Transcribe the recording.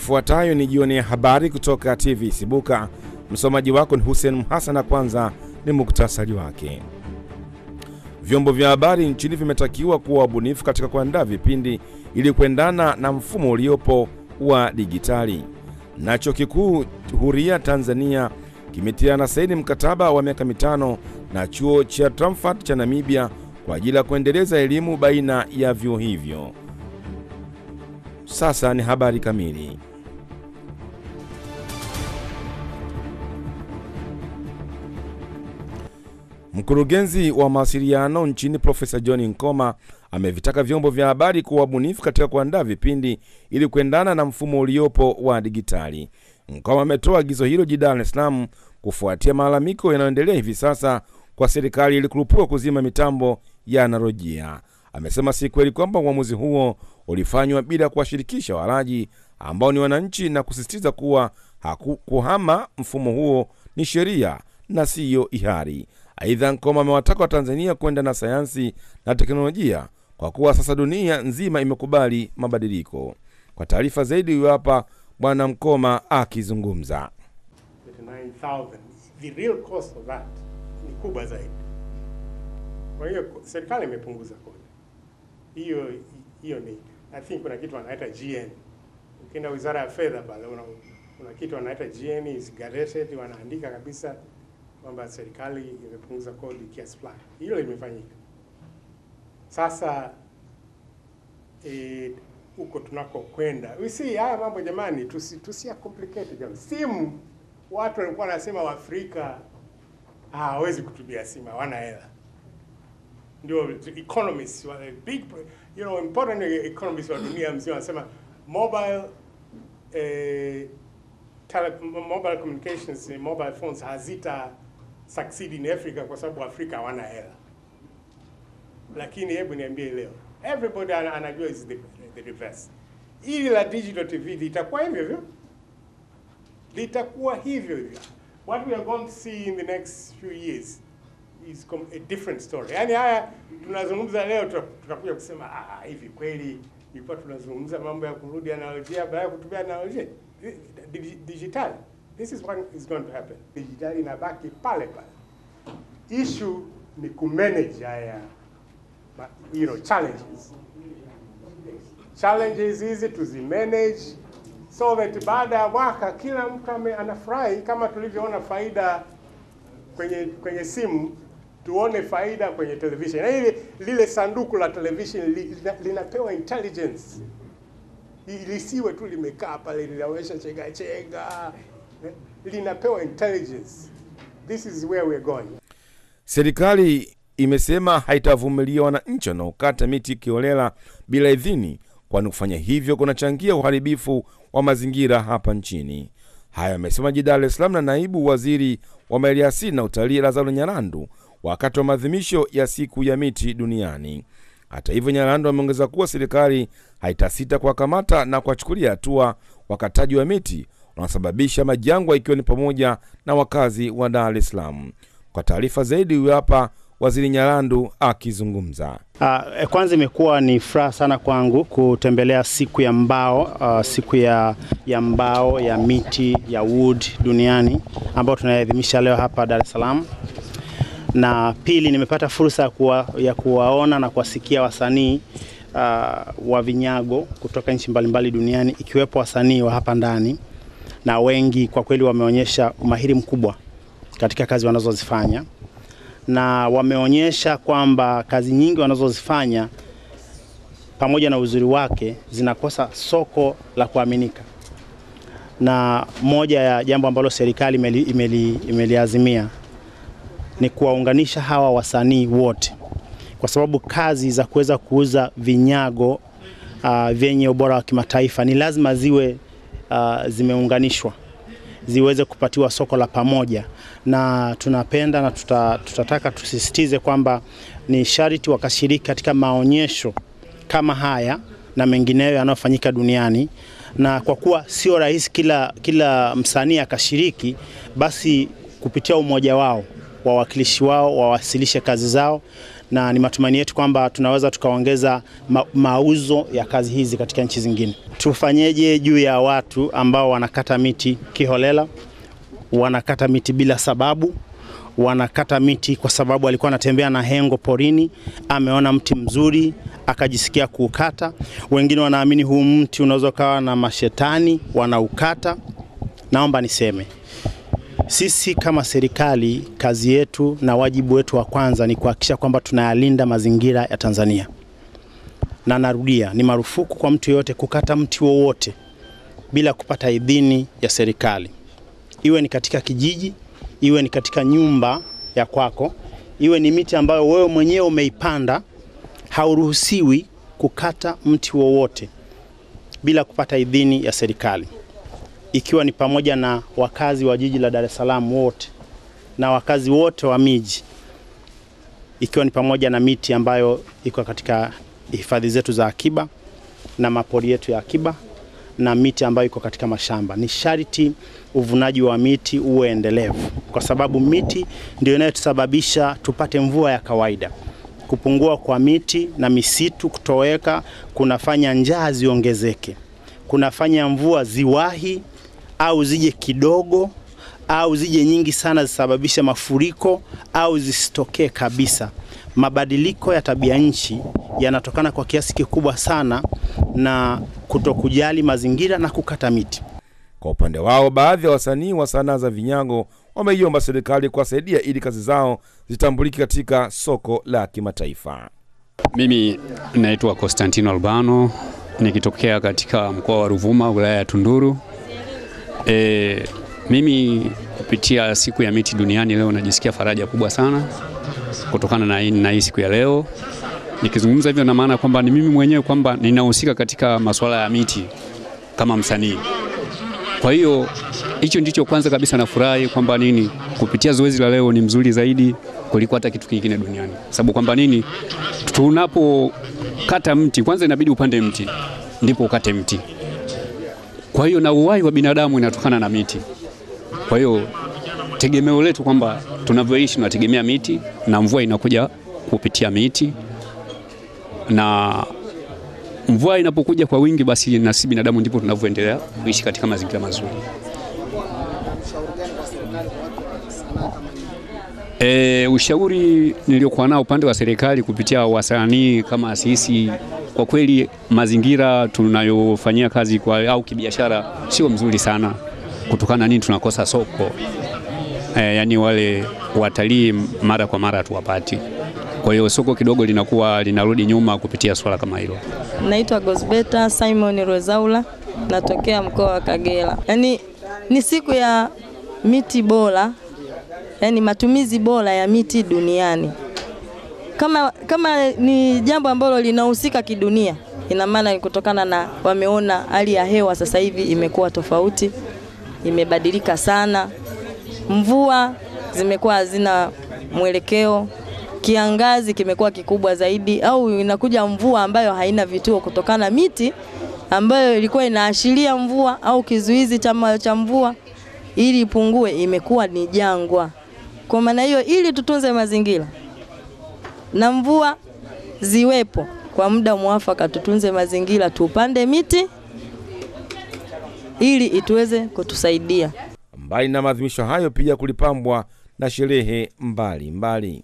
Ifuatayo ni jioni ya habari kutoka TV Sibuka. Msomaji wako ni Hussein Hassan. Kwanza ni muktasari wake. Vyombo vya habari nchini vimetakiwa kuwa wabunifu katika kuandaa vipindi ili kuendana na mfumo uliopo wa dijitali. Na Chuo Kikuu Huria Tanzania kimetiana saini mkataba wa miaka 5 na chuo cha Tramford cha Namibia kwa ajili ya kuendeleza elimu baina ya vyuo hivyo. Sasa ni habari kamili. Mkurugenzi wa mawasiliano nchini Profesa John Nkoma amevitaka vyombo vya habari kuwa wabunifu katika kuandaa vipindi ili kuendana na mfumo uliopo wa digitali. Nkoma ametoa agizo hilo jijini Dar es Salaam kufuatia malalamiko yanayoendelea hivi sasa kwa serikali ili kurupuka kuzima mitambo ya analojia. Amesema si kweli kwamba uamuzi huo ulifanywa bila kuwashirikisha walaji ambao ni wananchi, na kusisitiza kuwa kuhama mfumo huo ni sheria na siyo hiari. Aidha, Nkoma amewataka wa Tanzania kwenda na sayansi na teknolojia kwa kuwa sasa dunia nzima imekubali mabadiliko. Kwa taarifa zaidi hapa Bwana Nkoma akizungumza. 9,000, the real cost of that ni kubwa zaidi. Kwa hiyo serikali imepunguza kodi. Hiyo ni, I think kuna kitu wanaita GN. Ukienda Wizara ya Fedha pale kuna kitu wanaita GN is gazetted, wanaandika kabisa kwamba serikali imepunguza kodi kiasi fulani. Hilo limefanyika. Sasa huko tunako kwenda. We see haya mambo jamani, tusia complicate jamani. Simu, watu walikuwa wanasema Waafrika hawezi kutumia simu, hawana hela. Ndio economists, big, important economists wa dunia mzima wanasema mobile communications, mobile phones hazita succeed in Africa kwa sababu Afrika hawana hela. Lakini hebu niambie leo, everybody anajua is the reverse. Ili la digital TV litakuwa hivyo. Litakuwa hivyo. What we are going to see in the next few years is a different story. Yaani haya tunazungumza leo, tutakuja kusema hivi kweli ilikuwa tunazungumza mambo ya kurudi analojia baada ya kutumia analojia digital. This is what is going to happen. Digital inabaki pale pale. Issue ni kumanage haya challenges. Challenges hizi tuzimanage so that baada ya mwaka kila mtu anafurahi, kama tulivyoona faida kwenye simu, tuone faida kwenye television. Na lile sanduku la television linapewa intelligence. Lisiwe tu limekaa pale linaonyesha chega. Linapewa intelligence. This is where we're going. Serikali imesema haitavumilia wananchi wanaokata miti kiolela bila idhini, kwani kufanya hivyo kunachangia uharibifu wa mazingira hapa nchini. Haya amesema jijini Dar es Salaam na naibu waziri wa maliasili na utalii Lazaro Nyalandu wakati wa maadhimisho ya siku ya miti duniani. Hata hivyo, Nyalandu ameongeza kuwa serikali haitasita kuwakamata na kuwachukulia hatua wakataji wa miti wanasababisha majangwa, ikiwa ni pamoja na wakazi wa Dar es Salaam. Kwa taarifa zaidi hapa Waziri Nyalandu akizungumza. Kwanza imekuwa ni furaha sana kwangu kutembelea siku ya mbao, siku ya mbao ya miti ya wood duniani ambao tunaadhimisha leo hapa Dar es Salaam. Na pili, nimepata fursa ya kuwaona na kuwasikia wasanii wa vinyago kutoka nchi mbalimbali duniani, ikiwepo wasanii wa hapa ndani, na wengi kwa kweli wameonyesha umahiri mkubwa katika kazi wanazozifanya, na wameonyesha kwamba kazi nyingi wanazozifanya pamoja na uzuri wake zinakosa soko la kuaminika. Na moja ya jambo ambalo serikali imeliazimia ni kuwaunganisha hawa wasanii wote, kwa sababu kazi za kuweza kuuza vinyago vyenye ubora wa kimataifa ni lazima ziwe zimeunganishwa, ziweze kupatiwa soko la pamoja. Na tunapenda na tutataka tusisitize kwamba ni sharti wakashiriki katika maonyesho kama haya na mengineyo yanayofanyika duniani. Na kwa kuwa sio rahisi kila msanii akashiriki, basi kupitia umoja wao, wawakilishi wao wawasilishe kazi zao, na ni matumaini yetu kwamba tunaweza tukaongeza mauzo ya kazi hizi katika nchi zingine. Tufanyeje juu ya watu ambao wanakata miti kiholela, wanakata miti bila sababu, wanakata miti kwa sababu alikuwa anatembea na hengo porini, ameona mti mzuri akajisikia kuukata. Wengine wanaamini huu mti unaweza kawa na mashetani, wanaukata. Naomba niseme, sisi kama serikali, kazi yetu na wajibu wetu wa kwanza ni kuhakikisha kwamba tunayalinda mazingira ya Tanzania. Na narudia, ni marufuku kwa mtu yote kukata mti wowote bila kupata idhini ya serikali. Iwe ni katika kijiji, iwe ni katika nyumba ya kwako, iwe ni miti ambayo wewe mwenyewe umeipanda, hauruhusiwi kukata mti wowote bila kupata idhini ya serikali. Ikiwa ni pamoja na wakazi wa jiji la Dar es Salaam wote na wakazi wote wa miji, ikiwa ni pamoja na miti ambayo iko katika hifadhi zetu za akiba na mapori yetu ya akiba na miti ambayo iko katika mashamba. Ni sharti uvunaji wa miti uwe endelevu, kwa sababu miti ndio inayotusababisha tupate mvua ya kawaida. Kupungua kwa miti na misitu kutoweka kunafanya njaa ziongezeke, kunafanya mvua ziwahi au zije kidogo au zije nyingi sana zisababisha mafuriko au zisitokee kabisa. Mabadiliko ya tabia nchi yanatokana kwa kiasi kikubwa sana na kutokujali mazingira na kukata miti. Kwa upande wao, baadhi ya wasanii wa sanaa za vinyago wameiomba serikali kuwasaidia ili kazi zao zitambulike katika soko la kimataifa. Mimi naitwa Constantino Albano, nikitokea katika mkoa wa Ruvuma, wilaya ya Tunduru. Mimi kupitia siku ya miti duniani leo najisikia faraja kubwa sana kutokana na hii siku ya leo. Nikizungumza hivyo na maana kwamba ni mimi mwenyewe kwamba ninahusika katika masuala ya miti kama msanii. Kwa hiyo hicho ndicho kwanza kabisa nafurahi kwamba kupitia zoezi la leo ni mzuri zaidi kuliko hata kitu kingine duniani. Sababu kwamba tunapokata mti kwanza inabidi upande mti ndipo ukate mti. Kwa hiyo na uhai wa binadamu inatokana na miti. Kwa hiyo tegemeo letu kwamba tunavyoishi tunategemea miti na mvua inakuja kupitia miti, na mvua inapokuja kwa wingi basi na sisi binadamu ndipo tunavyoendelea kuishi katika mazingira mazuri. Ushauri niliokuwa nao upande wa serikali kupitia wasanii kama sisi, kwa kweli mazingira tunayofanyia kazi au kibiashara sio mzuri sana kutokana tunakosa soko. Yani wale watalii mara kwa mara tuwapati. Kwa hiyo soko kidogo linarudi nyuma kupitia swala kama hilo. Naitwa Gosbeta Simon Rozaula, natokea mkoa wa Kagera. Yani ni siku ya miti bora, yani matumizi bora ya miti duniani. Kama ni jambo ambalo linahusika kidunia, ina maana ni kutokana na wameona hali ya hewa sasa hivi imekuwa tofauti, imebadilika sana. Mvua zimekuwa hazina mwelekeo, kiangazi kimekuwa kikubwa zaidi, au inakuja mvua ambayo haina vituo kutokana miti ambayo ilikuwa inaashiria mvua au kizuizi cha mvua ili ipungue imekuwa ni jangwa. Kwa maana hiyo, ili tutunze mazingira na mvua ziwepo kwa muda mwafaka, tutunze mazingira, tupande miti ili ituweze kutusaidia. Mbali na maadhimisho hayo, pia kulipambwa na sherehe mbalimbali.